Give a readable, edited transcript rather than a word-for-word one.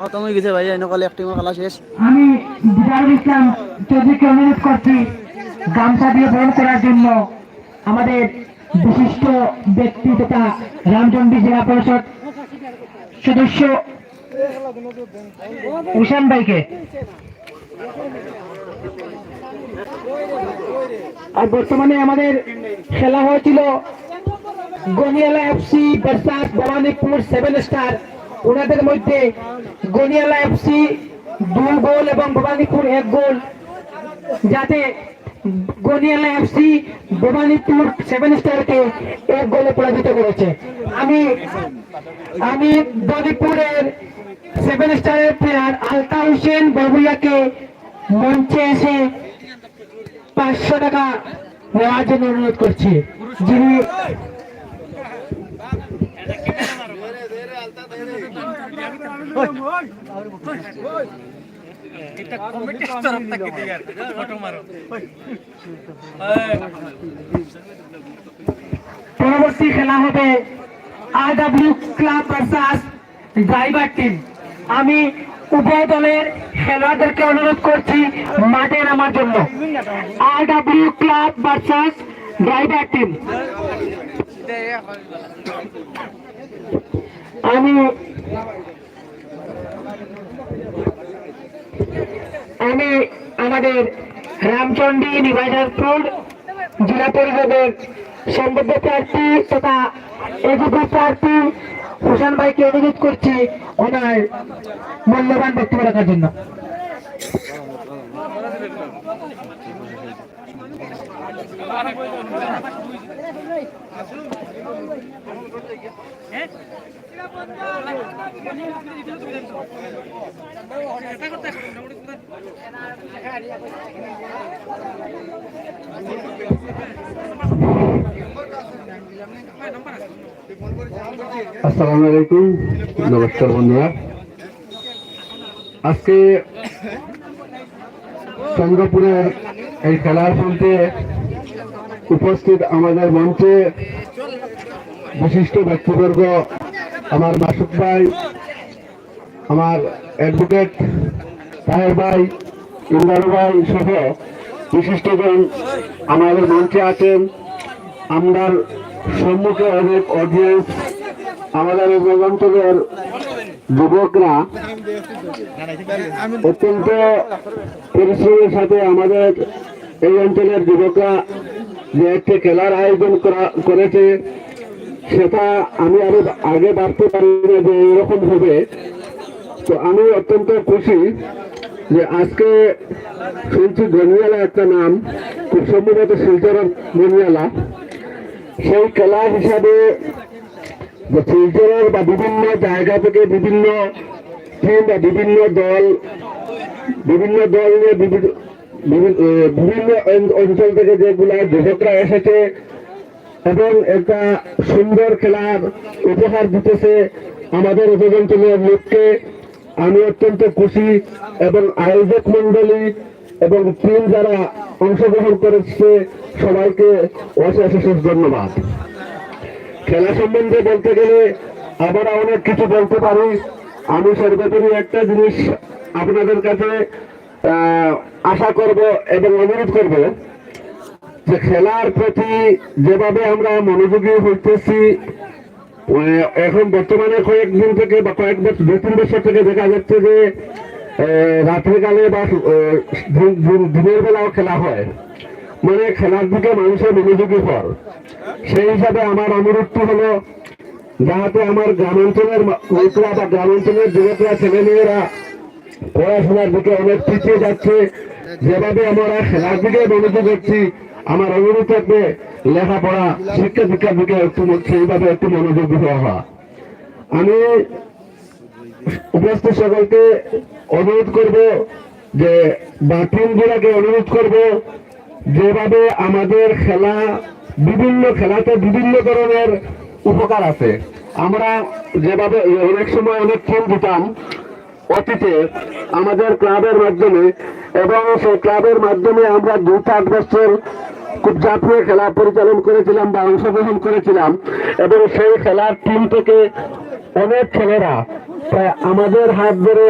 খতম হয়ে গেছে ভাই, এনকালে এক টিমের খেলা শেষ। আমি দিদারুল ইসলাম চৌধুরীকে অনুরোধ করছি গামছা দিয়ে বরণ করার জন্য আমাদের বিশিষ্ট ব্যক্তি তথা রামচন্দ্রী জেলা পরিষদ সদস্য উষান ভাইকে। আর বর্তমানে আমাদের খেলা হয়েছিল গনিয়ালা এফসি ভার্সাস ভবানীপুর 7 স্টার। ওনাদের মধ্যে গনিয়ালা এফসি 2 গোল এবং ভবানীপুর 1 গোল, যাতে গনিয়ালা এফসি ভবানীপুর 7 স্টারকে 1 গোলে পরাজিত করেছে। আমি ভবানীপুরের 7 স্টারের প্লেয়ার আলতা হোসেন বাবুইয়াকে মঞ্চে এসে 500 টাকা নেওয়ার জন্য অনুরোধ করছি, যিনি পরবর্তী খেলা হবে আরডব্লিউ ক্লাব ভার্সাস ড্রাইভার টিম। আমি উভয় দলের খেলোয়াড়দেরকে অনুরোধ করছি মাঠে নামার জন্য। আরডব্লিউ ক্লাব ভার্সাস ড্রাইভার টিম। আমি আমাদের রামচন্ডী নিবাইদারপুর জেলা পরিষদের সম্ভাব্য প্রার্থী তথা এজেপি প্রার্থী হোসেন ভাইকে অনুরোধ করছি ওনার মূল্যবান বক্তব্য রাখার জন্য। আসসালামু আলাইকুম, নমস্কার বন্ধুরা। আজকে চন্দ্রপুরের এই খেলার মঞ্চে উপস্থিত আমাদের মঞ্চে বিশিষ্ট ব্যক্তিবর্গ, আমার মাসুক ভাই, আমার অ্যাডভোকেট তাহের ভাই, ইমরান ভাই সহ বিশিষ্টজন আমাদের মঞ্চে আছেন। আমার সম্মুখে অনেক অডিয়েন্স, আমাদের এই অঞ্চলের যুবকরা অত্যন্ত পরিশ্রমের সাথে আমাদের এই অঞ্চলের যুবকরা যে একটি খেলার আয়োজন করেছে, সেটা আমি আরো আগে ভাবতে পারি না যে এরকম হবে। তো আমি অত্যন্ত খুশি যে আজকে শুনছি গনিয়ালা একটা নাম, খুব সম্ভবত শিলচরের গনিয়ালা। সেই খেলা হিসাবে শিলচরের বা বিভিন্ন জায়গা থেকে বিভিন্ন টিম বা বিভিন্ন দল নিয়ে বিভিন্ন অঞ্চল থেকে যেগুলা যুবকরা এসেছে এবং একটা সুন্দর খেলার উপহার দিতেছে আমাদের উপঅঞ্চলের লোককে। আমি অত্যন্ত খুশি এবং আয়োজক মন্ডলী এবং টিম যারা অংশগ্রহণ করেছে সবাইকে অশেষ অশেষ ধন্যবাদ। খেলা সম্বন্ধে বলতে গেলে আমরা অনেক কিছু বলতে পারি। আমি সর্বোপরি একটা জিনিস আপনাদের কাছে আশা করব এবং অনুরোধ করব যে খেলার প্রতি যেভাবে আমরা মনোযোগী হইতেছি, এখন বর্তমানে কয়েকদিন থেকে বা কয়েক বছর 2-3 বছর থেকে দেখা যাচ্ছে যে রাত্রিকালে বা দিনের বেলাও খেলা হয়, মানে খেলার দিকে মানুষের মনোযোগী হওয়ার। সেই হিসাবে আমার অনুরোধটি হলো যাতে আমার গ্রামাঞ্চলের লোকরা বা গ্রামাঞ্চলের যুবকরা, ছেলেমেয়েরা পড়াশোনার দিকে অনেক পিছিয়ে যাচ্ছে, যেভাবে আমরা খেলার দিকে মনোযোগ হচ্ছি, আমার অনুরোধ থাকবে লেখাপড়া শিক্ষা দীক্ষার দিকে একটু সেইভাবে একটু মনোযোগী হওয়া। আমি উপস্থিত সকলকে অনুরোধ করব যে বা টিমগুলাকে অনুরোধ করব যেভাবে আমাদের খেলা, বিভিন্ন খেলাতে বিভিন্ন ধরনের উপকার আছে। আমরা যেভাবে অনেক সময় অনেক টিম দিতাম অতীতে আমাদের ক্লাবের মাধ্যমে, এবং সেই ক্লাবের মাধ্যমে আমরা 2-4 বছর খুব জাতীয় খেলা পরিচালন করেছিলাম বা অংশগ্রহণ করেছিলাম, এবং সেই খেলার টিম থেকে অনেক ছেলেরা আমাদের হাত ধরে